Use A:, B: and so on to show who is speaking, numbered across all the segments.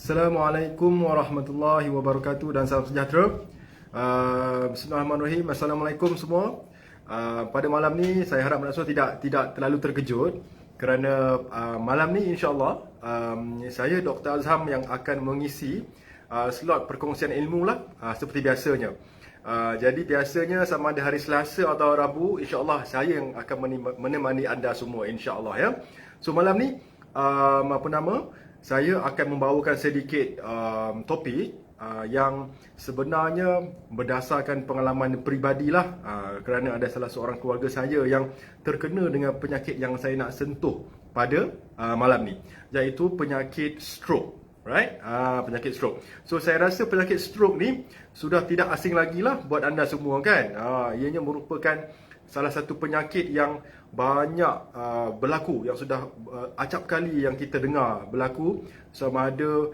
A: Assalamualaikum warahmatullahi wabarakatuh dan salam sejahtera. Bismillahirrahmanirrahim. Assalamualaikum semua. Pada malam ni saya harap anda semua tidak terlalu terkejut kerana malam ni insya-Allah saya Dr. Azham yang akan mengisi slot perkongsian ilmu lah seperti biasanya. Jadi biasanya sama ada hari Selasa atau Rabu, insya-Allah saya yang akan menemani anda semua insya-Allah ya. So malam ni saya akan membawakan sedikit topik yang sebenarnya berdasarkan pengalaman peribadilah, kerana ada salah seorang keluarga saya yang terkena dengan penyakit yang saya nak sentuh pada malam ni, iaitu penyakit stroke. Right? Penyakit stroke. So saya rasa penyakit stroke ni sudah tidak asing lagi lah buat anda semua kan. Ianya merupakan salah satu penyakit yang banyak berlaku, yang sudah acap kali yang kita dengar berlaku, sama ada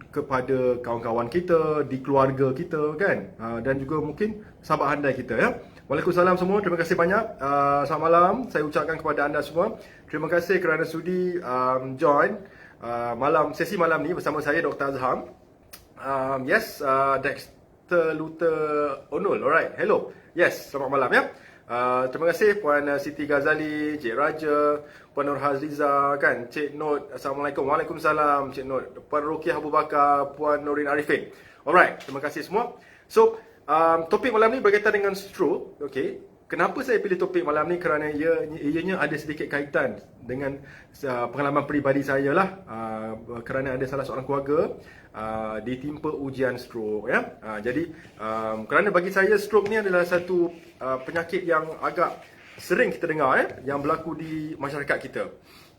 A: kepada kawan-kawan kita, di keluarga kita kan, dan juga mungkin sahabat handai kita ya. Waalaikumsalam semua, terima kasih banyak. Selamat malam saya ucapkan kepada anda semua. Terima kasih kerana sudi join sesi malam ni bersama saya Dr. Azham. Dexter Luther Onul. Alright, hello. Yes, selamat malam ya. Terima kasih Puan Siti Ghazali, Cik Raja, Puan Nur Hazliza kan, Cik Nur. Assalamualaikum. Waalaikumsalam Cik Nur. Puan Rukiah Abu Bakar, Puan Nurin Arifin. Alright, terima kasih semua. So, topik malam ni berkaitan dengan stroke. Okay, kenapa saya pilih topik malam ni? Kerana ianya ada sedikit kaitan dengan pengalaman peribadi saya lah. Kerana ada salah seorang keluarga ditimpa ujian stroke ya. Jadi kerana bagi saya stroke ni adalah satu penyakit yang agak sering kita dengar yang berlaku di masyarakat kita.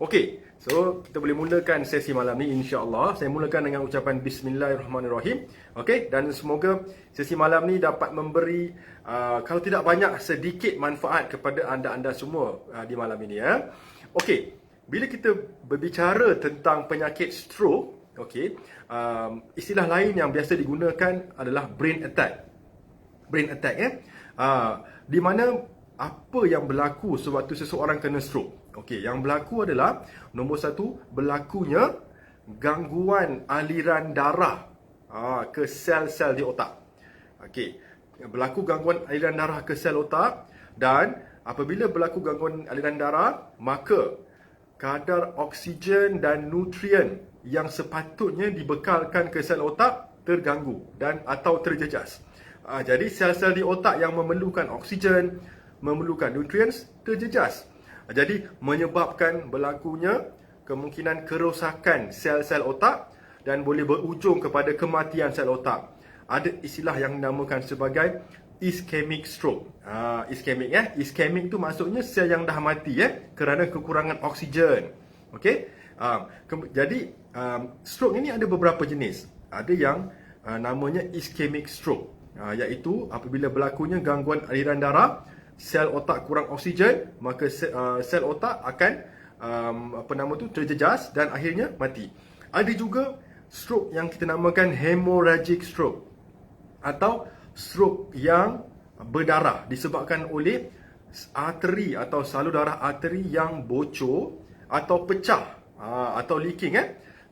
A: Okey, so kita boleh mulakan sesi malam ni insya-Allah. Saya mulakan dengan ucapan bismillahirrahmanirrahim. Okey, dan semoga sesi malam ni dapat memberi kalau tidak banyak, sedikit manfaat kepada anda-anda semua di malam ini ya. Okey, bila kita berbicara tentang penyakit stroke, okey, istilah lain yang biasa digunakan adalah brain attack. Brain attack ya. Di mana apa yang berlaku sewaktu seseorang kena stroke? Okey, yang berlaku adalah nombor satu, berlakunya gangguan aliran darah ke sel-sel di otak. Okey, berlaku gangguan aliran darah ke sel otak, dan apabila berlaku gangguan aliran darah, maka kadar oksigen dan nutrien yang sepatutnya dibekalkan ke sel otak terganggu dan atau terjejas. Jadi sel-sel di otak yang memerlukan oksigen, memerlukan nutrients terjejas. Jadi menyebabkan berlakunya kemungkinan kerosakan sel-sel otak dan boleh berujung kepada kematian sel otak. Ada istilah yang dinamakan sebagai ischemic stroke. Ischemic ya. Ischemic tu maksudnya sel yang dah mati kerana kekurangan oksigen. Okey. Jadi stroke ini ada beberapa jenis. Ada yang namanya ischemic stroke, iaitu apabila berlakunya gangguan aliran darah, sel otak kurang oksigen, maka sel otak akan terjejas dan akhirnya mati. Ada juga stroke yang kita namakan hemorrhagic stroke, atau stroke yang berdarah disebabkan oleh arteri atau salur darah arteri yang bocor atau pecah atau leaking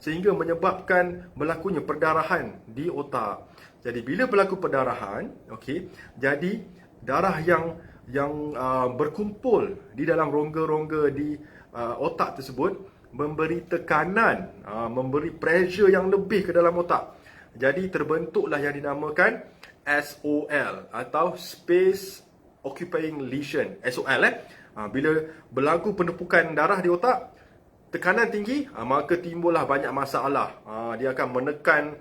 A: sehingga menyebabkan berlakunya perdarahan di otak. Jadi bila berlaku perdarahan, okey, jadi darah yang berkumpul di dalam rongga-rongga di otak tersebut memberi tekanan, memberi pressure yang lebih ke dalam otak. Jadi terbentuklah yang dinamakan SOL atau Space Occupying Lesion, SOL Bila berlaku penumpukan darah di otak, tekanan tinggi, maka timbullah banyak masalah. Dia akan menekan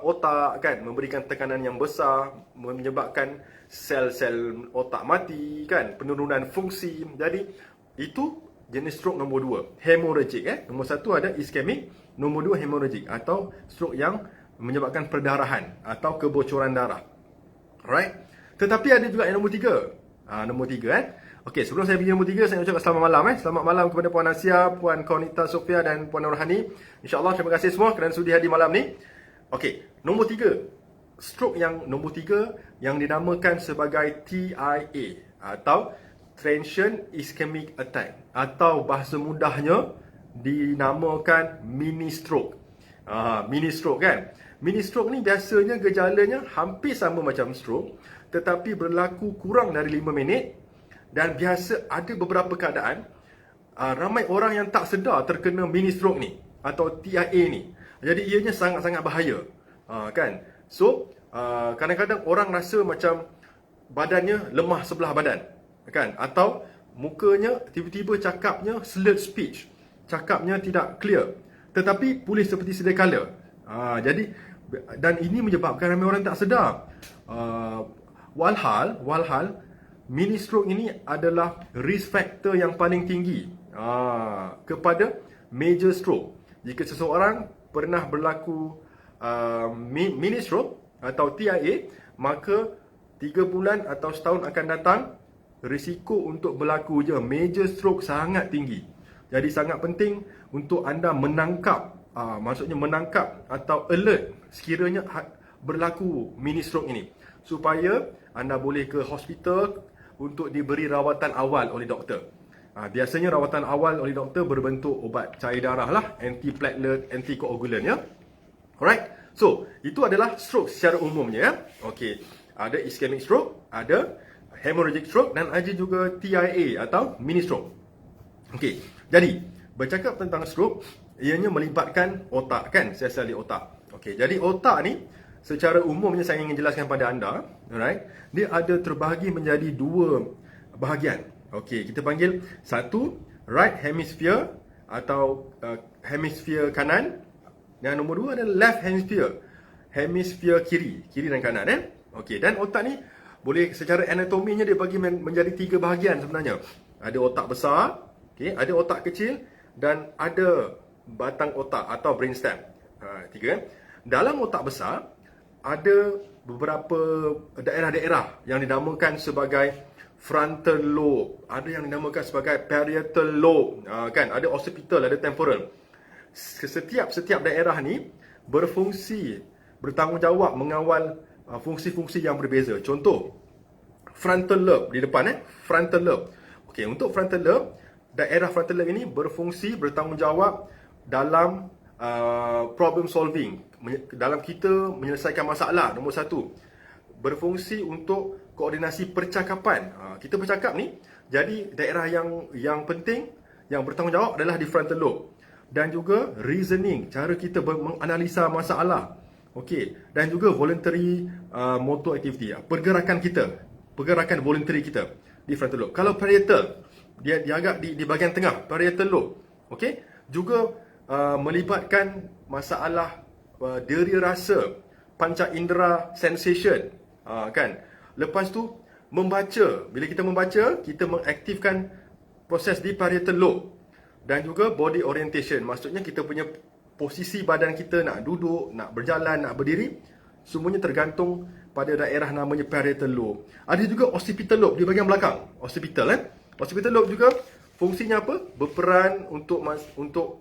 A: otak kan, memberikan tekanan yang besar, menyebabkan sel-sel otak mati kan, penurunan fungsi. Jadi itu jenis stroke nombor 2, hemorrhagic Nombor 1 ada ischemic, nombor 2 hemorrhagic atau stroke yang menyebabkan perdarahan atau kebocoran darah. Alright. Tetapi ada juga yang nombor 3. Nombor 3 Okey, sebelum saya pergi nombor 3, saya ucapkan selamat malam Selamat malam kepada Puan Asia, Puan Konita Sofia dan Puan Nurhani. InsyaAllah terima kasih semua kerana sudi hadir malam ni. Okey, nombor 3. Stroke yang nombor 3 yang dinamakan sebagai TIA atau Transient Ischemic Attack, atau bahasa mudahnya dinamakan mini stroke. Mini stroke kan. Mini stroke ni biasanya gejalanya hampir sama macam stroke, tetapi berlaku kurang dari 5 minit. Dan biasa ada beberapa keadaan ramai orang yang tak sedar terkena mini stroke ni atau TIA ni. Jadi ianya sangat-sangat bahaya, kan. So kadang-kadang orang rasa macam badannya lemah sebelah badan, kan, atau mukanya tiba-tiba cakapnya slurred speech, cakapnya tidak clear, tetapi pulih seperti sedia kala. Jadi dan ini menyebabkan ramai orang tak sedar. Walhal mini stroke ini adalah risk factor yang paling tinggi kepada major stroke. Jika seseorang pernah berlaku mini stroke atau TIA, maka 3 bulan atau setahun akan datang, risiko untuk berlaku major stroke sangat tinggi. Jadi sangat penting untuk anda menangkap, maksudnya menangkap atau alert sekiranya berlaku mini stroke ini, supaya anda boleh ke hospital untuk diberi rawatan awal oleh doktor. Biasanya rawatan awal oleh doktor berbentuk ubat cair darah lah, antiplatelet, antikoagulan ya. Alright. So, itu adalah stroke secara umumnya ya. Okey. Ada ischemic stroke, ada hemorrhagic stroke dan ada juga TIA atau mini stroke. Okey. Jadi, bercakap tentang stroke, ianya melibatkan otak kan, sel-sel di otak. Okey. Jadi otak ni secara umumnya saya ingin jelaskan pada anda, alright. Dia ada terbahagi menjadi 2 bahagian. Okey, kita panggil satu right hemisphere atau hemisfer kanan. Yang nombor 2 adalah left hemisphere, hemisfer kiri dan kanan Okey, dan otak ni boleh secara anatominya dia bagi menjadi 3 bahagian sebenarnya. Ada otak besar, okey, ada otak kecil dan ada batang otak atau brainstem. 3 Dalam otak besar ada beberapa daerah-daerah yang dinamakan sebagai frontal lobe, ada yang dinamakan sebagai parietal lobe, kan, ada occipital, ada temporal. Setiap daerah ni berfungsi, bertanggungjawab mengawal fungsi-fungsi yang berbeza. Contoh, frontal lobe di depan frontal lobe. Okey, untuk frontal lobe, daerah frontal lobe ini berfungsi, bertanggungjawab dalam problem solving, dalam kita menyelesaikan masalah. Nombor 1, berfungsi untuk koordinasi percakapan. Kita bercakap ni, jadi daerah yang penting, yang bertanggungjawab adalah di frontal lobe. Dan juga reasoning, cara kita menganalisa masalah. Okey, dan juga voluntary motor activity, pergerakan voluntary kita di frontal lobe. Kalau parietal, dia agak di bahagian tengah, parietal lobe. Okey, juga melibatkan masalah deria rasa, panca indera sensation, kan. Lepas tu membaca, bila kita membaca, kita mengaktifkan proses di parietal lobe. Dan juga body orientation, maksudnya kita punya posisi badan kita, nak duduk, nak berjalan, nak berdiri, semuanya tergantung pada daerah namanya parietal lobe. Ada juga occipital lobe di bahagian belakang. Occipital lobe juga fungsinya apa? Berperan untuk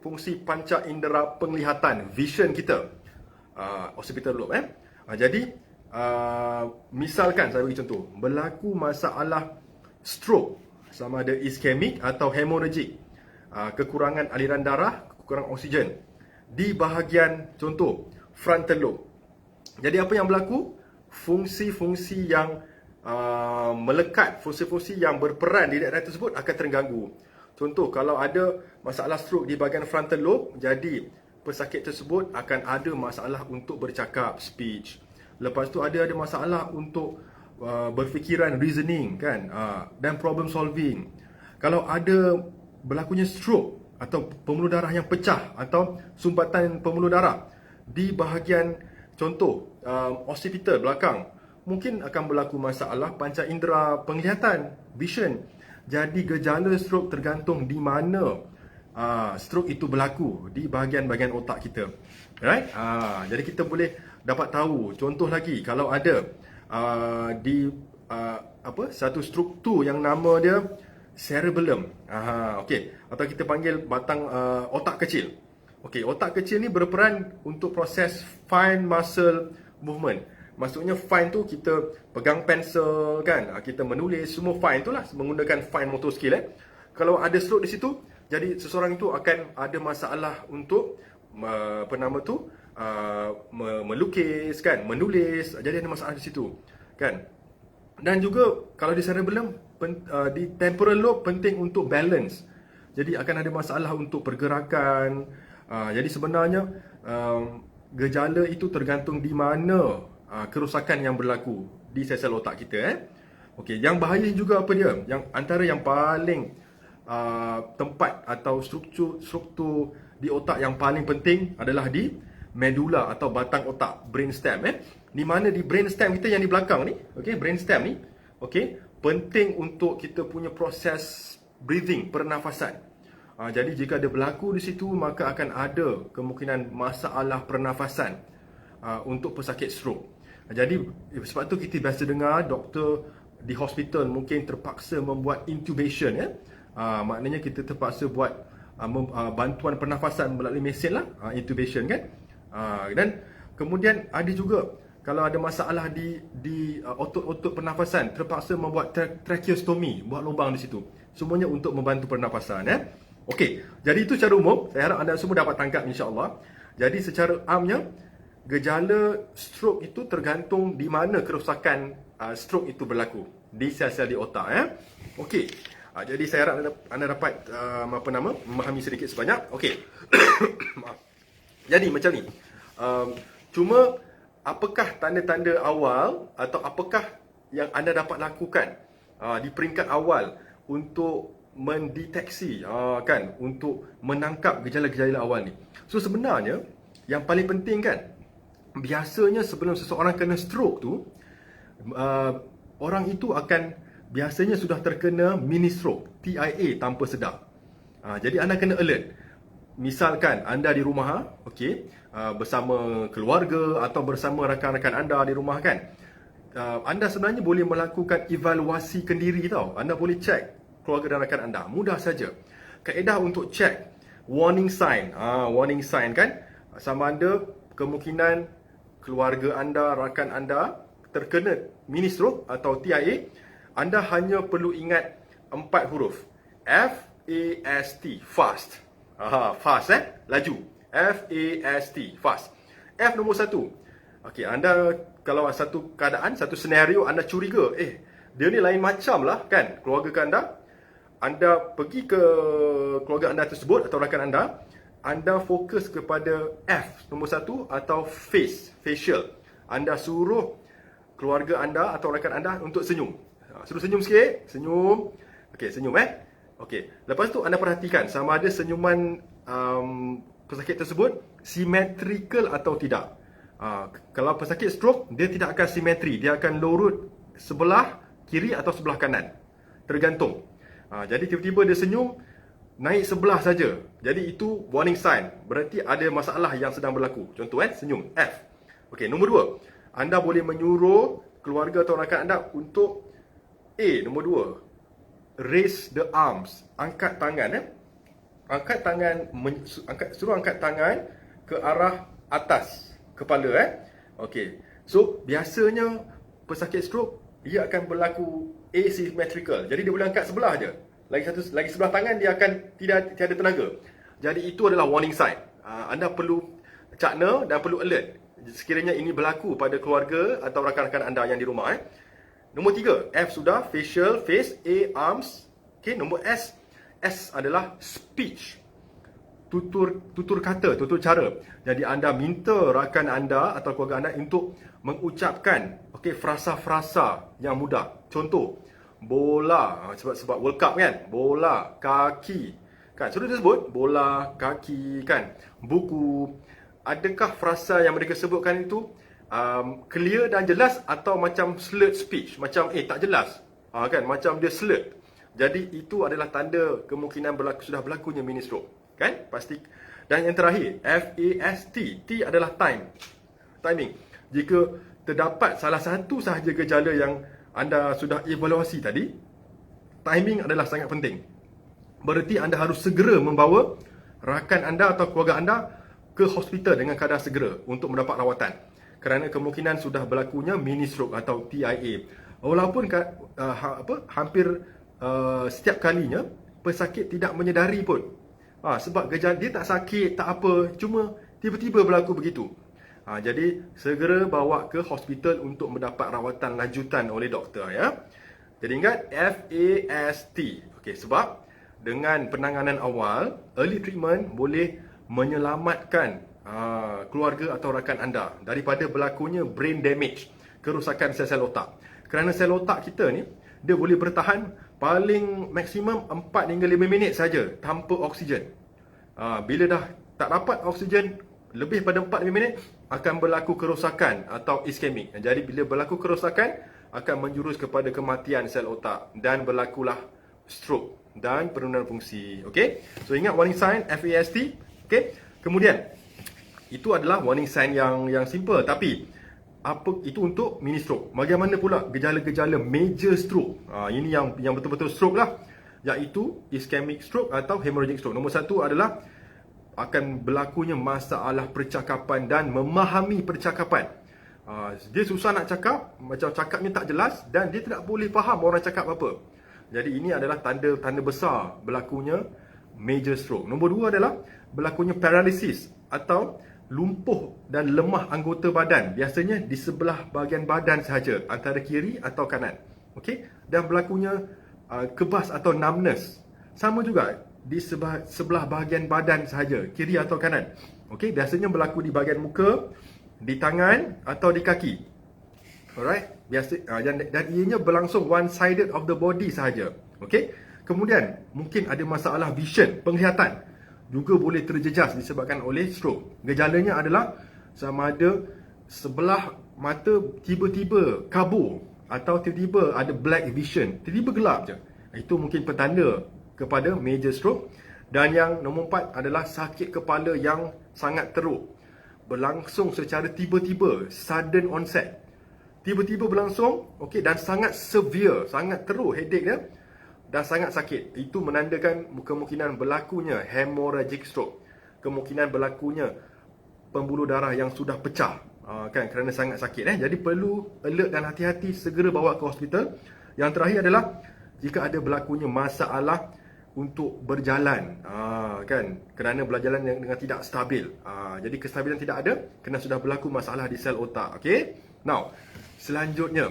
A: fungsi panca indera penglihatan, vision kita. Occipital lobe Jadi misalkan saya bagi contoh, berlaku masalah stroke, sama ada ischemic atau hemorrhagic, kekurangan aliran darah, kekurangan oksigen di bahagian contoh frontal lobe. Jadi apa yang berlaku? Fungsi-fungsi yang melekat, fungsi-fungsi yang berperan di daerah tersebut akan terganggu. Contoh, kalau ada masalah stroke di bahagian frontal lobe, jadi pesakit tersebut akan ada masalah untuk bercakap, speech. Lepas tu ada masalah untuk berfikiran, reasoning, kan, dan problem solving. Kalau ada berlakunya stroke atau pembuluh darah yang pecah atau sumbatan pembuluh darah di bahagian contoh occipital belakang, mungkin akan berlaku masalah panca indera penglihatan, vision. Jadi gejala stroke tergantung di mana stroke itu berlaku di bahagian-bahagian otak kita. Right? Jadi kita boleh dapat tahu. Contoh lagi, kalau ada di satu struktur yang nama dia cerebellum. Okey, atau kita panggil batang otak kecil. Okey, otak kecil ni berperan untuk proses fine muscle movement. Maksudnya fine tu kita pegang pensel, kan, kita menulis, semua fine tu lah, menggunakan fine motor skill. Kalau ada stroke di situ, jadi seseorang itu akan ada masalah untuk apa nama tu, melukis kan, menulis, jadi ada masalah di situ kan. Dan juga kalau di cerebellum, di temporal lobe penting untuk balance. Jadi akan ada masalah untuk pergerakan. Jadi sebenarnya gejala itu tergantung di mana kerosakan yang berlaku di sel-sel otak kita. Okey, yang bahaya juga apa dia? Yang antara yang paling tempat atau struktur di otak yang paling penting adalah di medula atau batang otak, brainstem di mana di brainstem kita yang di belakang ni, okey, brainstem ni, okey, penting untuk kita punya proses breathing, pernafasan. Jadi jika ada berlaku di situ, maka akan ada kemungkinan masalah pernafasan untuk pesakit stroke. Jadi sebab tu kita biasa dengar doktor di hospital mungkin terpaksa membuat intubation maknanya kita terpaksa buat bantuan pernafasan melalui mesin lah, intubation kan. Dan kemudian ada juga kalau ada masalah di otot-otot pernafasan, terpaksa membuat tracheostomy, buat lubang di situ. Semuanya untuk membantu pernafasan Okey, jadi itu secara umum. Saya harap anda semua dapat tangkap insya-Allah. Jadi secara amnya, gejala stroke itu tergantung di mana kerosakan stroke itu berlaku di sel-sel di otak Okey. Jadi saya harap anda dapat memahami sedikit sebanyak. Okey. Maaf. Jadi macam ni. Cuma apakah tanda-tanda awal atau apakah yang anda dapat lakukan di peringkat awal untuk mendeteksi kan, untuk menangkap gejala-gejala awal ni. So sebenarnya yang paling penting kan, biasanya sebelum seseorang kena stroke tu, orang itu akan biasanya sudah terkena mini stroke, TIA, tanpa sedar. Jadi anda kena alert. Misalkan anda di rumah, okey, bersama keluarga atau bersama rakan-rakan anda di rumah kan, anda sebenarnya boleh melakukan evaluasi kendiri tau. Anda boleh cek keluarga dan rakan anda, mudah saja. Kaedah untuk cek warning sign, warning sign kan, sama ada kemungkinan keluarga anda, rakan anda terkena mini stroke atau TIA. Anda hanya perlu ingat 4 huruf. F-A-S-T, fast. Fast laju. F-A-S-T, fast. F nombor 1. Okey, anda kalau satu keadaan, satu senario anda curiga, dia ni lain macam lah kan, keluarga anda. Anda pergi ke keluarga anda tersebut atau rakan anda fokus kepada F nombor 1 atau facial. Anda suruh keluarga anda atau rakan anda untuk senyum. Suruh senyum sikit, senyum. Okey, senyum Okey, lepas tu anda perhatikan sama ada senyuman pesakit tersebut symmetrical atau tidak. Kalau pesakit stroke, dia tidak akan simetri, dia akan lurut sebelah kiri atau sebelah kanan. Tergantung. Jadi tiba-tiba dia senyum naik sebelah saja. Jadi itu warning sign. Berarti ada masalah yang sedang berlaku. Contoh senyum F. Okey, nombor 2. Anda boleh menyuruh keluarga atau rakan anda untuk nombor 2. Raise the arms. Angkat tangan Angkat tangan, suruh angkat tangan ke arah atas kepala Okey. So biasanya pesakit stroke dia akan berlaku asymmetrical. Jadi dia boleh angkat sebelah je. Lagi sebelah tangan dia akan tiada tenaga. Jadi itu adalah warning sign. Anda perlu cakna dan perlu alert sekiranya ini berlaku pada keluarga atau rakan-rakan anda yang di rumah Nombor 3, F sudah, facial, face. A, arms. Okey, nombor S. S adalah speech. Tutur kata, tutur cara. Jadi anda minta rakan anda atau keluarga anda untuk mengucapkan frasa-frasa yang mudah. Contoh, bola, sebab World Cup kan, bola, kaki kan, sudah disebut bola, kaki kan, buku. Adakah frasa yang mereka sebutkan itu clear dan jelas atau macam slurred speech, macam tak jelas kan, macam dia slurred. Jadi itu adalah tanda kemungkinan sudah berlakunya mini stroke kan, pasti. Dan yang terakhir, FAST, T adalah timing. Jika terdapat salah satu sahaja gejala yang anda sudah evaluasi tadi, timing adalah sangat penting. Berarti anda harus segera membawa rakan anda atau keluarga anda ke hospital dengan keadaan segera untuk mendapat rawatan. Kerana kemungkinan sudah berlakunya mini stroke atau TIA. Walaupun hampir setiap kalinya pesakit tidak menyedari pun. Sebab gejala dia tak sakit, tak apa, cuma tiba-tiba berlaku begitu. Jadi segera bawa ke hospital untuk mendapat rawatan lanjutan oleh doktor ya. Jadi ingat FAST. Okey, sebab dengan penanganan awal, early treatment boleh menyelamatkan keluarga atau rakan anda daripada berlakunya brain damage, kerosakan sel-sel otak. Kerana sel otak kita ni, dia boleh bertahan paling maksimum 4 hingga 5 minit saja tanpa oksigen. Bila dah tak dapat oksigen lebih pada 4-5 minit, akan berlaku kerosakan atau iskemik. Jadi bila berlaku kerosakan, akan menjurus kepada kematian sel otak dan berlakulah stroke dan penurunan fungsi. Okey? So ingat warning sign FAST. Okey? Kemudian itu adalah warning sign yang simple, tapi apa itu untuk mini stroke. Bagaimana pula gejala-gejala major stroke? Ini yang betul-betul stroke lah, iaitu ischemic stroke atau hemorrhagic stroke. Nombor 1 adalah akan berlakunya masalah percakapan dan memahami percakapan. Dia susah nak cakap, macam cakapnya tak jelas dan dia tidak boleh faham orang cakap apa. Jadi ini adalah tanda besar berlakunya major stroke. Nombor 2 adalah berlakunya paralysis atau lumpuh dan lemah anggota badan, biasanya di sebelah bahagian badan sahaja, antara kiri atau kanan. Okey, dan berlakunya kebas atau numbness, sama juga di sebelah bahagian badan sahaja, kiri atau kanan. Okey, biasanya berlaku di bahagian muka, di tangan atau di kaki. Alright, biasa dan ianya berlangsung one sided of the body sahaja. Okey, kemudian mungkin ada masalah vision, penglihatan juga boleh terjejas disebabkan oleh stroke. Gejalanya adalah sama ada sebelah mata tiba-tiba kabur atau tiba-tiba ada black vision, tiba-tiba gelap je. Itu mungkin petanda kepada major stroke. Dan yang nombor 4 adalah sakit kepala yang sangat teruk, berlangsung secara tiba-tiba, sudden onset, tiba-tiba berlangsung, okey, dan sangat severe, sangat teruk headache dia dan sangat sakit. Itu menandakan kemungkinan berlakunya hemorrhagic stroke, kemungkinan berlakunya pembuluh darah yang sudah pecah, kan, kerana sangat sakit. Jadi perlu alert dan hati-hati, segera bawa ke hospital. Yang terakhir adalah jika ada berlakunya masalah untuk berjalan, kan, kerana berjalan dengan tidak stabil. Jadi kestabilan tidak ada kerana sudah berlaku masalah di sel otak. Okey. Now, selanjutnya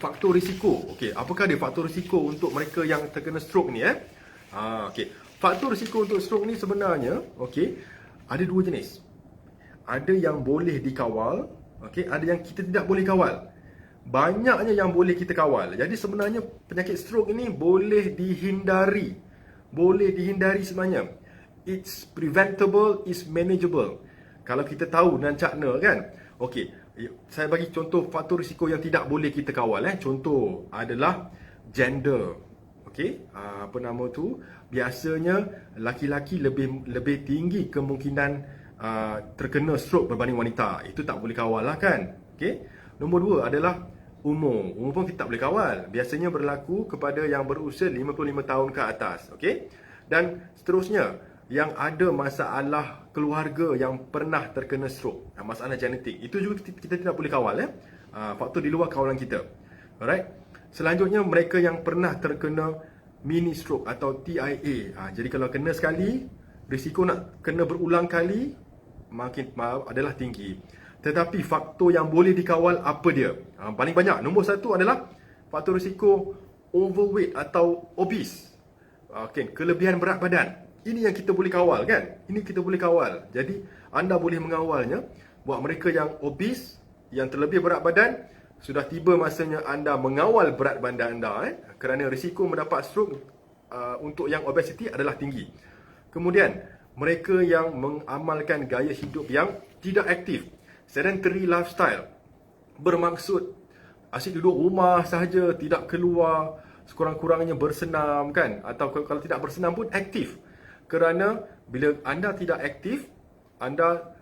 A: faktor risiko. Okey, apakah dia faktor risiko untuk mereka yang terkena stroke ni okey. Faktor risiko untuk stroke ni sebenarnya, okey, ada dua jenis. Ada yang boleh dikawal, okey, ada yang kita tidak boleh kawal. Banyaknya yang boleh kita kawal. Jadi sebenarnya penyakit stroke ini boleh dihindari. Boleh dihindari sebenarnya. It's preventable, it's manageable, kalau kita tahu dan cakna, kan. Okey, saya bagi contoh faktor risiko yang tidak boleh kita kawal. Contoh adalah gender. Okey, apa nama tu? Biasanya laki-laki lebih tinggi kemungkinan terkena stroke berbanding wanita. Itu tak boleh kawal lah, kan. Okey. Nombor 2 adalah umur. Umur pun kita tak boleh kawal. Biasanya berlaku kepada yang berusia 55 tahun ke atas. Okey. Dan seterusnya, yang ada masalah keluarga yang pernah terkena stroke, masalah genetik, itu juga kita tidak boleh kawal. Faktor di luar kawalan kita. Alright. Selanjutnya, mereka yang pernah terkena mini stroke atau TIA. Jadi kalau kena sekali, risiko nak kena berulang kali makin adalah tinggi. Tetapi faktor yang boleh dikawal apa dia? Paling banyak, nombor 1 adalah faktor risiko overweight atau obese. Okay, kelebihan berat badan. Ini yang kita boleh kawal, kan? Ini kita boleh kawal. Jadi anda boleh mengawalnya. Buat mereka yang obese, yang terlebih berat badan, sudah tiba masanya anda mengawal berat badan anda, kerana risiko mendapat stroke untuk yang obesity adalah tinggi. Kemudian, mereka yang mengamalkan gaya hidup yang tidak aktif, sedentary lifestyle, bermaksud asyik duduk rumah sahaja, tidak keluar, sekurang-kurangnya bersenam, kan, atau kalau tidak bersenam pun aktif. Kerana bila anda tidak aktif, anda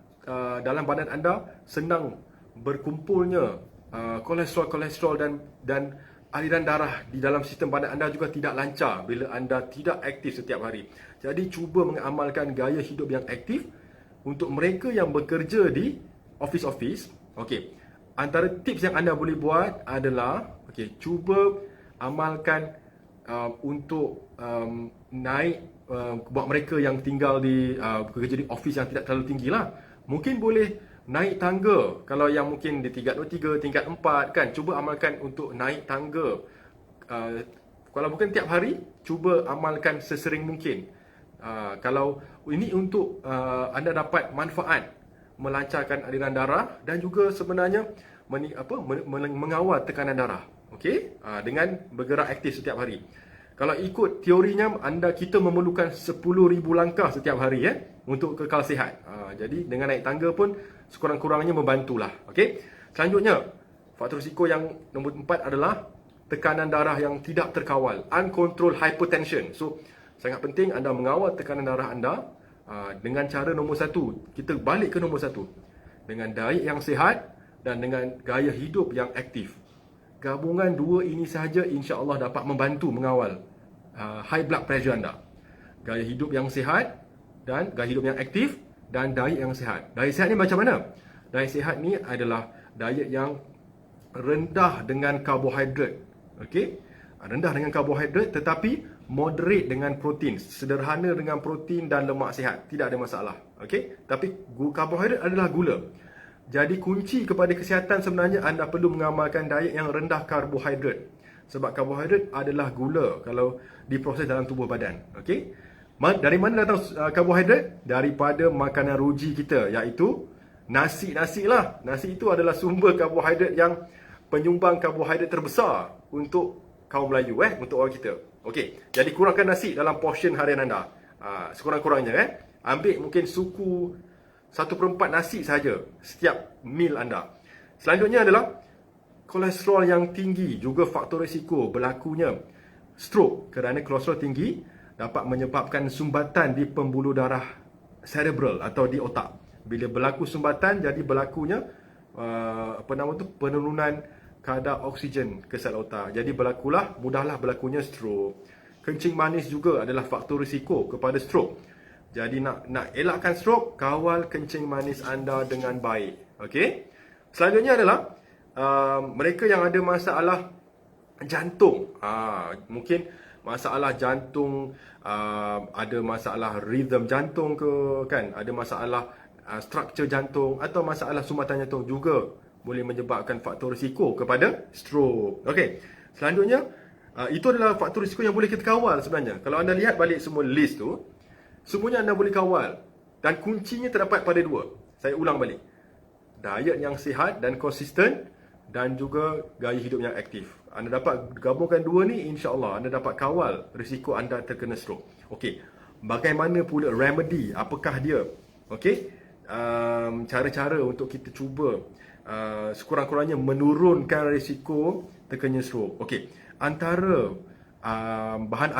A: dalam badan anda senang berkumpulnya kolesterol dan aliran darah di dalam sistem badan anda juga tidak lancar bila anda tidak aktif setiap hari. Jadi cuba mengamalkan gaya hidup yang aktif. Untuk mereka yang bekerja di office, okey, antara tips yang anda boleh buat adalah, okey, cuba amalkan untuk naik buat mereka yang tinggal di bekerja di office yang tidak terlalu tinggi lah. Mungkin boleh naik tangga. Kalau yang mungkin di tingkat 3, tingkat 4 kan, cuba amalkan untuk naik tangga. Kalau bukan tiap hari, cuba amalkan sesering mungkin. Kalau ini untuk anda dapat manfaat melancarkan aliran darah dan juga sebenarnya mengawal tekanan darah. Okey? Dengan bergerak aktif setiap hari. Kalau ikut teorinya, kita memerlukan 10,000 langkah setiap hari untuk kekal sihat. Jadi dengan naik tangga pun sekurang-kurangnya membantulah. Okey? Selanjutnya, faktor risiko yang nombor 4 adalah tekanan darah yang tidak terkawal, uncontrolled hypertension. So, sangat penting anda mengawal tekanan darah anda dengan cara nombor 1. Kita balik ke nombor 1. Dengan diet yang sihat dan dengan gaya hidup yang aktif. Gabungan dua ini sahaja insya-Allah dapat membantu mengawal high blood pressure anda. Gaya hidup yang sihat dan gaya hidup yang aktif dan diet yang sihat. Diet sihat ni macam mana? Diet sihat ni adalah diet yang rendah dengan karbohidrat. Okey? Rendah dengan karbohidrat tetapi moderate dengan protein. Sederhana dengan protein dan lemak sihat. Tidak ada masalah. Okey? Tapi karbohidrat adalah gula. Jadi kunci kepada kesihatan sebenarnya anda perlu mengamalkan diet yang rendah karbohidrat. Sebab karbohidrat adalah gula kalau diproses dalam tubuh badan. Okey? Dari mana datang karbohidrat? Daripada makanan ruji kita, iaitu nasi lah. Nasi itu adalah sumber karbohidrat yang penyumbang karbohidrat terbesar untuk kaum Melayu, untuk orang kita. Okey, jadi kurangkan nasi dalam portion harian anda. Sekurang-kurangnya, ambil mungkin suku 1/4 nasi sahaja setiap meal anda. Selanjutnya adalah kolesterol yang tinggi, juga faktor risiko berlakunya stroke, kerana kolesterol tinggi dapat menyebabkan sumbatan di pembuluh darah cerebral atau di otak. Bila berlaku sumbatan, jadi berlakunya penurunan kadar oksigen ke sel otak. Jadi mudahlah berlakunya stroke. Kencing manis juga adalah faktor risiko kepada stroke. Jadi nak elakkan stroke, kawal kencing manis anda dengan baik. Okey? Selanjutnya adalah mereka yang ada masalah jantung. Mungkin masalah jantung, ada masalah rhythm jantung ke, kan? Ada masalah struktur jantung atau masalah sumbatan jantung juga boleh menyebabkan faktor risiko kepada stroke. Okey. Selanjutnya, itu adalah faktor risiko yang boleh kita kawal sebenarnya. Kalau anda lihat balik semua list tu, semuanya anda boleh kawal. Dan kuncinya terdapat pada 2. Saya ulang balik. Diet yang sihat dan konsisten dan juga gaya hidup yang aktif. Anda dapat gabungkan 2 ni, insya-Allah anda dapat kawal risiko anda terkena stroke. Okey. Bagaimana pula remedy? Apakah dia? Okey. Cara-cara untuk kita cuba sekurang-kurangnya menurunkan risiko terkena stroke. Okey, antara bahan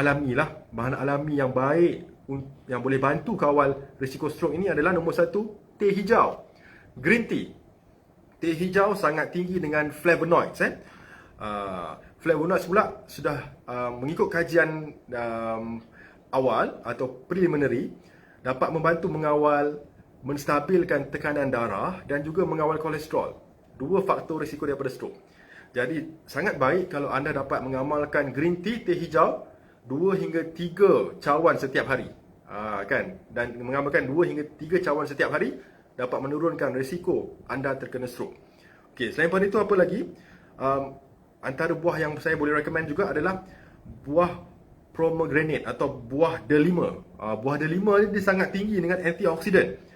A: alami yang baik yang boleh bantu kawal risiko stroke ini adalah nombor 1, teh hijau, green tea. Teh hijau sangat tinggi dengan flavonoids. Flavonoids pula sudah mengikut kajian awal atau preliminary dapat membantu mengawal, menstabilkan tekanan darah dan juga mengawal kolesterol. 2 faktor risiko daripada stroke. Jadi sangat baik kalau anda dapat mengamalkan green tea, teh hijau 2 hingga 3 cawan setiap hari. Kan? Dan mengamalkan 2 hingga 3 cawan setiap hari dapat menurunkan risiko anda terkena stroke. Okey, selain daripada itu apa lagi? Antara buah yang saya boleh recommend juga adalah buah pomegranate atau buah delima. Buah delima ni dia sangat tinggi dengan antioksidan.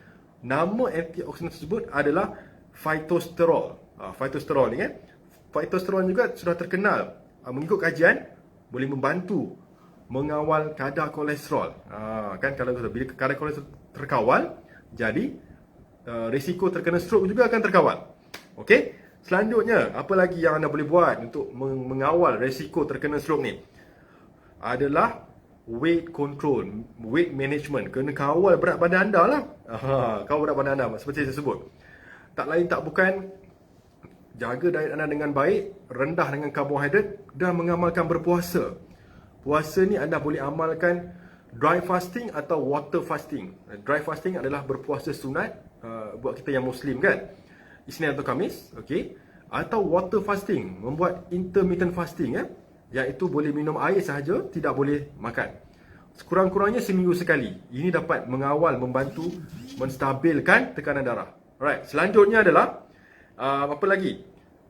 A: Nama antioksidan tersebut adalah phytosterol. Phytosterol ni kan. Phytosterol juga sudah terkenal mengikut kajian boleh membantu mengawal kadar kolesterol. Kan kalau bila kadar kolesterol terkawal, jadi risiko terkena stroke juga akan terkawal. Okey? Selanjutnya, apa lagi yang anda boleh buat untuk mengawal risiko terkena stroke ni? Adalah weight control, weight management. Kena kawal berat badan anda lah. Kawal berat badan anda seperti saya sebut. Tak lain tak bukan, jaga diet anda dengan baik, rendah dengan karbohidrat dan mengamalkan berpuasa. Puasa ni anda boleh amalkan dry fasting atau water fasting. Dry fasting adalah berpuasa sunat buat kita yang Muslim kan, Isnin atau Khamis, okey. Atau water fasting, membuat intermittent fasting iaitu boleh minum air sahaja, tidak boleh makan. Sekurang-kurangnya seminggu sekali. Ini dapat mengawal, membantu menstabilkan tekanan darah. Alright, selanjutnya adalah apa lagi?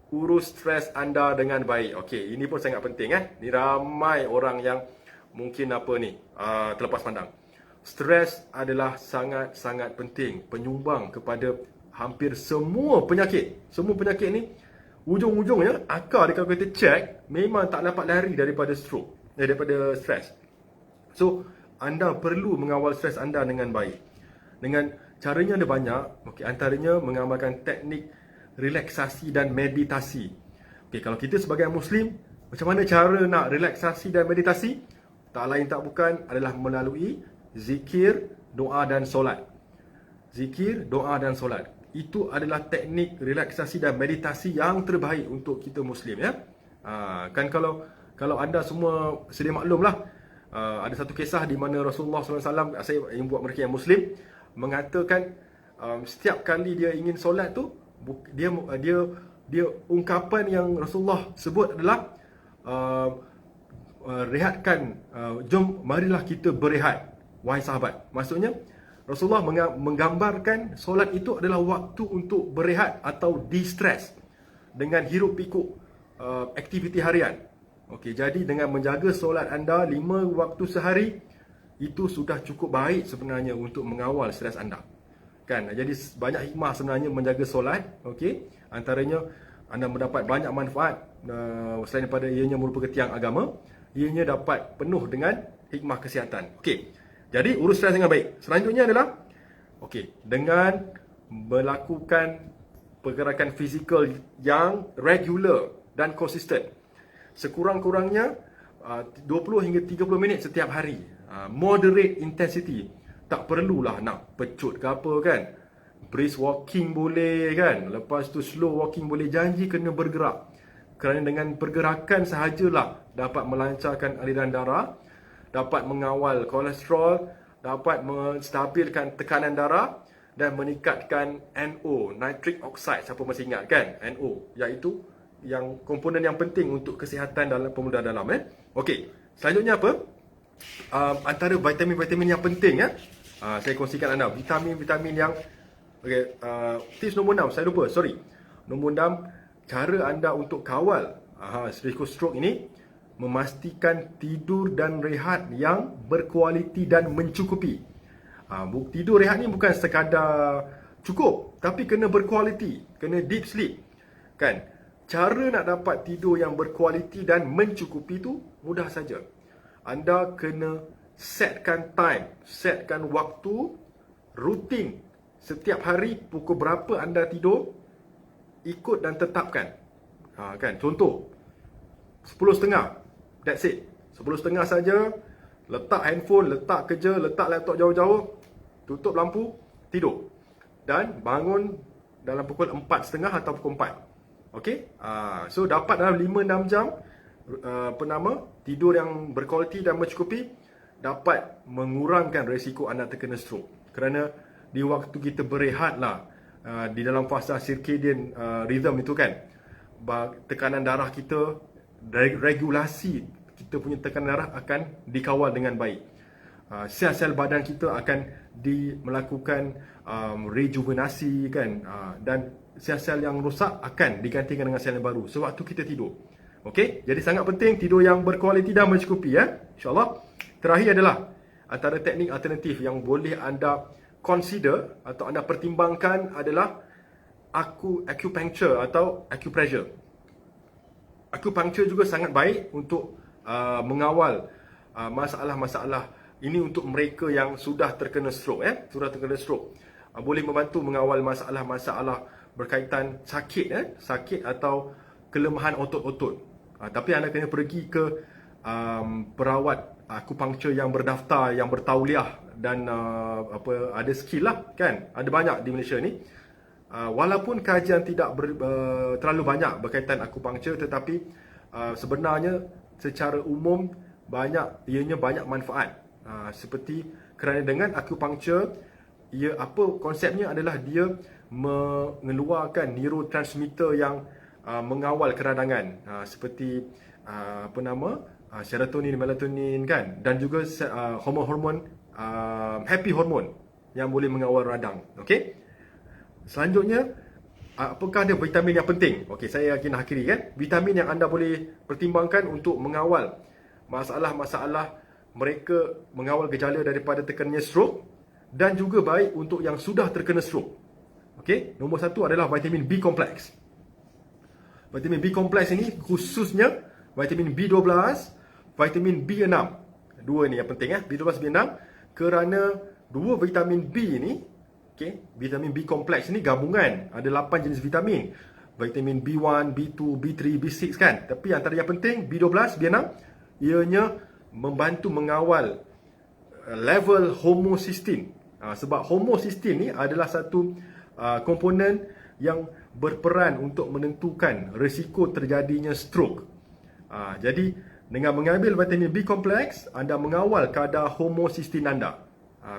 A: Urus stres anda dengan baik. Okey, ini pun sangat penting. Ni ramai orang yang mungkin terlepas pandang. Stres adalah sangat-sangat penting, penyumbang kepada hampir semua penyakit. Semua penyakit ni ujung-ujungnya, akar dia kalau kita check, memang tak dapat lari daripada stroke, daripada stres. So, anda perlu mengawal stres anda dengan baik. Dengan caranya ada banyak. Antaranya mengamalkan teknik relaksasi dan meditasi. Kalau kita sebagai Muslim, macam mana cara nak relaksasi dan meditasi? Tak lain tak bukan adalah melalui zikir, doa dan solat. Zikir, doa dan solat. Itu adalah teknik relaksasi dan meditasi yang terbaik untuk kita Muslim, ya. Kan kalau anda semua sedia maklumlah, ada satu kisah di mana Rasulullah SAW, saya yang buat mereka yang Muslim, mengatakan setiap kali dia ingin solat tu, dia ungkapan yang Rasulullah sebut adalah rehatkan, jom marilah kita berehat, wahai sahabat. Maksudnya Rasulullah menggambarkan solat itu adalah waktu untuk berehat atau de-stress dengan hiruk pikuk aktiviti harian. Jadi dengan menjaga solat anda 5 waktu sehari, itu sudah cukup baik sebenarnya untuk mengawal stres anda. Kan? Jadi banyak hikmah sebenarnya menjaga solat. Antaranya anda mendapat banyak manfaat, selain daripada ianya merupakan tiang agama, ianya dapat penuh dengan hikmah kesihatan. Jadi urus stres dengan baik. Selanjutnya adalah dengan melakukan pergerakan fizikal yang regular dan konsisten. Sekurang-kurangnya 20 hingga 30 minit setiap hari. Moderate intensity. Tak perlulah nak pecut ke apa, kan. Brisk walking boleh, kan. Lepas tu slow walking boleh. Janji kena bergerak. Kerana dengan pergerakan sahajalah dapat melancarkan aliran darah, dapat mengawal kolesterol, dapat menstabilkan tekanan darah dan meningkatkan NO, nitric oxide. Siapa masih ingat, kan? NO, iaitu yang komponen yang penting untuk kesihatan dalam pemuda dalam. Selanjutnya apa? Antara vitamin-vitamin yang penting, saya kongsikan anda vitamin-vitamin yang tips nombor 6, saya lupa, nombor 6, cara anda untuk kawal risiko stroke ini, memastikan tidur dan rehat yang berkualiti dan mencukupi. Tidur rehat ni bukan sekadar cukup, tapi kena berkualiti, kena deep sleep, kan. Cara nak dapat tidur yang berkualiti dan mencukupi tu mudah saja. Anda kena setkan time, setkan waktu rutin. Setiap hari pukul berapa anda tidur, ikut dan tetapkan. Kan, contoh 10.30, that's it. 10.30 saja. Letak handphone, letak kerja, letak laptop jauh-jauh, tutup lampu, tidur. Dan bangun dalam pukul 4.30 atau pukul 4. So dapat dalam 5-6 jam tidur yang berkualiti dan mencukupi, dapat mengurangkan risiko anda terkena stroke. Kerana di waktu kita berehatlah, di dalam fasa circadian rhythm itu, kan, tekanan darah kita, regulasi kita punya tekanan darah akan dikawal dengan baik. Sel-sel badan kita akan melakukan rejuvenasi, kan, dan sel-sel yang rosak akan digantikan dengan sel yang baru sewaktu kita tidur. Jadi sangat penting tidur yang berkualiti dan mencukupi, InsyaAllah. Terakhir adalah antara teknik alternatif yang boleh anda consider atau anda pertimbangkan adalah acupuncture atau acupressure. Acupuncture juga sangat baik untuk mengawal masalah-masalah ini untuk mereka yang sudah terkena stroke, boleh membantu mengawal masalah-masalah berkaitan sakit atau kelemahan otot-otot. Tapi anda kena pergi ke perawat acupuncture yang berdaftar, yang bertauliah dan ada skill lah, kan. Ada banyak di Malaysia ni. Walaupun kajian tidak terlalu banyak berkaitan acupuncture, tetapi sebenarnya secara umum ianya banyak manfaat. Seperti kerana dengan acupuncture, konsepnya adalah dia mengeluarkan neurotransmitter yang mengawal keradangan seperti serotonin, melatonin kan, dan juga hormon-hormon happy hormone yang boleh mengawal radang. Okey. Selanjutnya, apakah ada vitamin yang penting? Okey, saya akan akhiri kan. Vitamin yang anda boleh pertimbangkan untuk mengawal masalah-masalah mereka, mengawal gejala daripada terkenanya stroke, dan juga baik untuk yang sudah terkena stroke. Okey, nombor satu adalah vitamin B complex. Vitamin B complex ini khususnya vitamin B12, vitamin B6. Dua ni yang penting B12, B6, kerana dua vitamin B ni, okey, vitamin B complex ni gabungan, ada 8 jenis vitamin. Vitamin B1, B2, B3, B6 kan. Tapi antara yang penting B12, B6, ianya membantu mengawal level homocysteine. Sebab homocysteine ni adalah satu komponen yang berperan untuk menentukan risiko terjadinya stroke. Jadi dengan mengambil vitamin B complex, anda mengawal kadar homocysteine anda.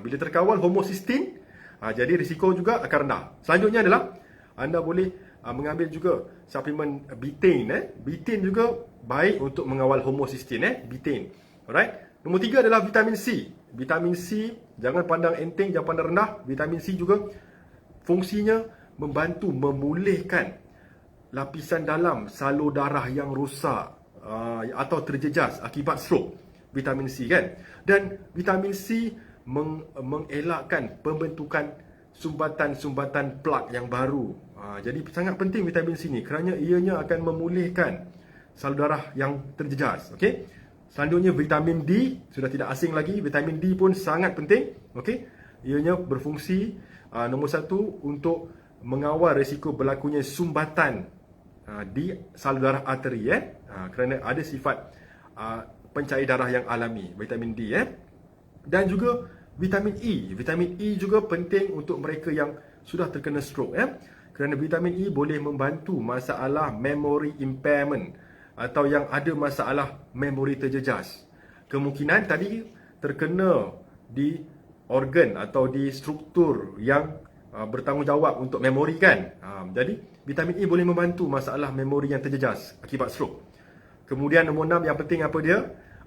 A: Bila terkawal homocysteine, jadi risiko juga akan rendah. Selanjutnya adalah anda boleh mengambil juga suplemen betaine. Betaine juga baik untuk mengawal homocysteine, betaine. Alright. Nombor 3 adalah vitamin C. Vitamin C, jangan pandang enteng, jangan pandang rendah. Vitamin C juga fungsinya membantu memulihkan lapisan dalam salur darah yang rosak atau terjejas akibat stroke. Vitamin C kan. Dan vitamin C mengelakkan pembentukan sumbatan-sumbatan plak yang baru. Jadi sangat penting vitamin C ni kerana ianya akan memulihkan salur darah yang terjejas. Okey. Selanjutnya vitamin D, sudah tidak asing lagi. Vitamin D pun sangat penting. Okey. Ianya berfungsi nombor satu untuk mengawal risiko berlakunya sumbatan di salur darah arteri kerana ada sifat pencair darah yang alami, vitamin D Dan juga vitamin E. Vitamin E juga penting untuk mereka yang sudah terkena stroke kerana vitamin E boleh membantu masalah memory impairment atau yang ada masalah memori terjejas. Kemungkinan tadi terkena di organ atau di struktur yang bertanggungjawab untuk memori kan. Jadi vitamin E boleh membantu masalah memori yang terjejas akibat stroke. Kemudian nombor 6 yang penting apa dia?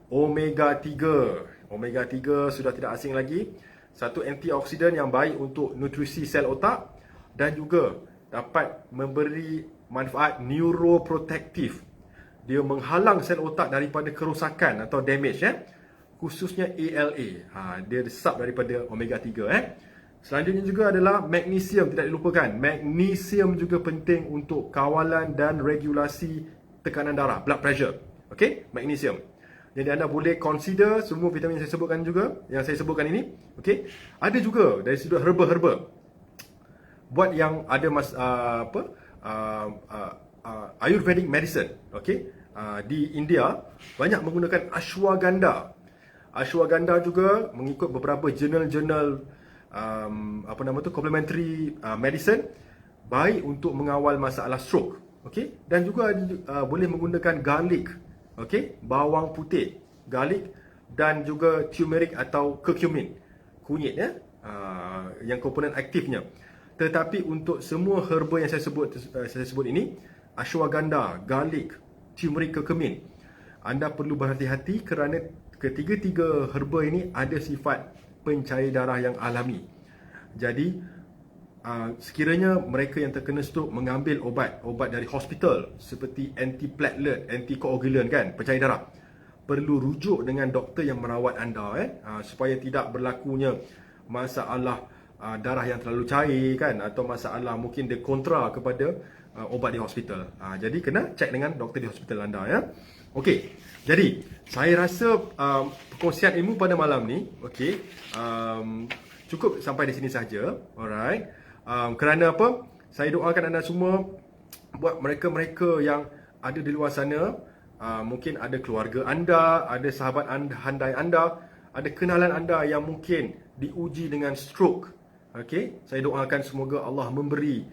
A: Omega 3. Omega 3 sudah tidak asing lagi. Satu antioksidan yang baik untuk nutrisi sel otak dan juga dapat memberi manfaat neuroprotective. Dia menghalang sel otak daripada kerosakan atau damage khususnya ALA. Dia resap daripada omega 3 Selanjutnya juga adalah magnesium, tidak dilupakan. Magnesium juga penting untuk kawalan dan regulasi tekanan darah, blood pressure. Okey, magnesium. Jadi anda boleh consider semua vitamin yang saya sebutkan juga, yang saya sebutkan ini. Okey. Ada juga dari sudut herba-herba. Buat yang ada Ayurvedic medicine, okey. Di India banyak menggunakan ashwagandha. Ashwagandha juga mengikut beberapa jurnal-jurnal complementary medicine baik untuk mengawal masalah stroke, okey. Dan juga boleh menggunakan garlic, okey, bawang putih, garlic dan juga turmeric atau curcumin, kunyit yang komponen aktifnya. Tetapi untuk semua herba yang saya sebut ini, ashwagandha, garlic, turmeric, curcumin, anda perlu berhati-hati kerana ketiga-tiga herba ini ada sifat pencair darah yang alami. Jadi sekiranya mereka yang terkena stroke mengambil obat dari hospital seperti antiplatelet, anticoagulant kan, pencair darah, perlu rujuk dengan doktor yang merawat anda supaya tidak berlakunya masalah darah yang terlalu cair kan, atau masalah mungkin dia kontra kepada obat di hospital. Jadi kena cek dengan doktor di hospital anda Okey. Jadi saya rasa perkongsian ilmu pada malam ni cukup sampai di sini saja. Alright. Kerana apa? Saya doakan anda semua, buat mereka-mereka yang ada di luar sana, mungkin ada keluarga anda, ada sahabat handai anda, ada kenalan anda yang mungkin diuji dengan stroke. Okey, saya doakan semoga Allah memberi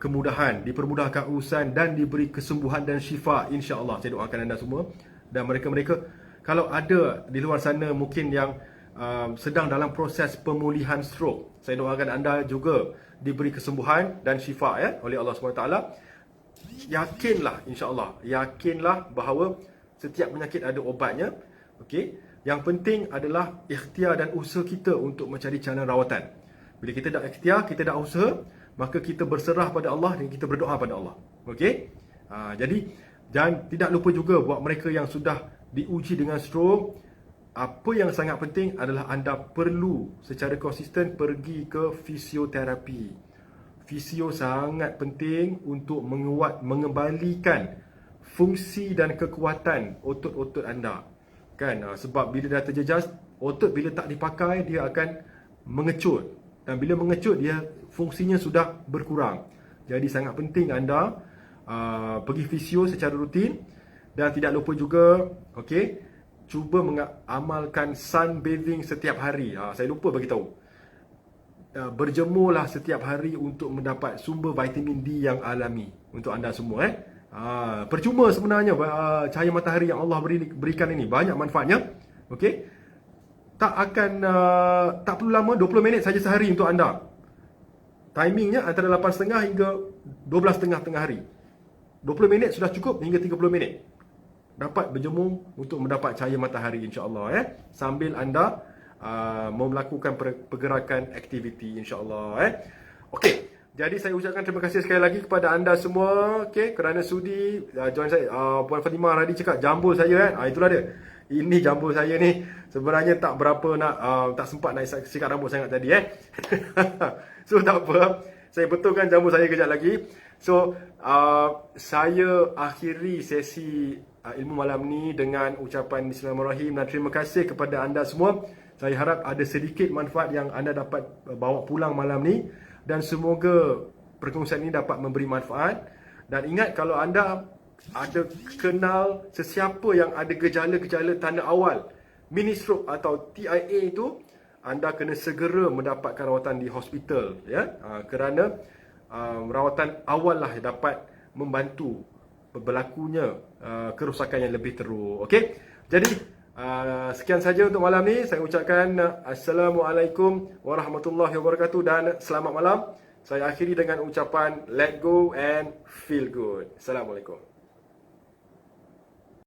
A: kemudahan, dipermudahkan urusan dan diberi kesembuhan dan syifa, insya-Allah. Saya doakan anda semua dan mereka-mereka kalau ada di luar sana mungkin yang sedang dalam proses pemulihan stroke, saya doakan anda juga diberi kesembuhan dan syifa oleh Allah SWT. yakinlah, insya-Allah, yakinlah bahawa setiap penyakit ada ubatnya. Okey. Yang penting adalah ikhtiar dan usaha kita untuk mencari cara rawatan. Bila kita dah ikhtiar, kita dah usaha, maka kita berserah pada Allah dan kita berdoa pada Allah. Okey? Jadi dan tidak lupa juga buat mereka yang sudah diuji dengan stroke, apa yang sangat penting adalah anda perlu secara konsisten pergi ke fisioterapi. Fisio sangat penting untuk mengembalikan fungsi dan kekuatan otot-otot anda. Kan? Sebab bila dah terjejas, otot bila tak dipakai, dia akan mengecut. Dan bila mengecut, dia fungsinya sudah berkurang. Jadi sangat penting anda pergi fisio secara rutin. Dan tidak lupa juga, okey, cuba mengamalkan sunbathing setiap hari. Saya lupa bagi tahu. Berjemurlah setiap hari untuk mendapat sumber vitamin D yang alami untuk anda semua. Percuma sebenarnya cahaya matahari yang Allah berikan ini, banyak manfaatnya. Okey. Tak perlu lama, 20 minit saja sehari untuk anda. Timingnya antara 8.30 hingga 12.30 tengah hari. 20 minit sudah cukup hingga 30 minit. Dapat berjemur untuk mendapat cahaya matahari, insya-Allah, sambil anda melakukan pergerakan aktiviti, insya-Allah. Okey. Jadi saya ucapkan terima kasih sekali lagi kepada anda semua, okey, kerana sudi join saya. Puan Fatimah tadi cakap jambul saya, itulah dia. Ini jambul saya ni. Sebenarnya tak berapa tak sempat nak sikat rambut sangat tadi, So tak apa. Saya betulkan jambul saya kejap lagi. So saya akhiri sesi ilmu malam ni dengan ucapan Bismillahirrahmanirrahim dan terima kasih kepada anda semua. Saya harap ada sedikit manfaat yang anda dapat bawa pulang malam ni. Dan semoga perkongsian ini dapat memberi manfaat. Dan ingat, kalau anda ada kenal sesiapa yang ada gejala-gejala tanda awal mini stroke atau TIA itu, anda kena segera mendapatkan rawatan di hospital, kerana rawatan awal lah dapat membantu berlakunya kerosakan yang lebih teruk. Okey. Jadi sekian saja untuk malam ni. Saya ucapkan Assalamualaikum warahmatullahi wabarakatuh dan selamat malam. Saya akhiri dengan ucapan let go and feel good. Assalamualaikum.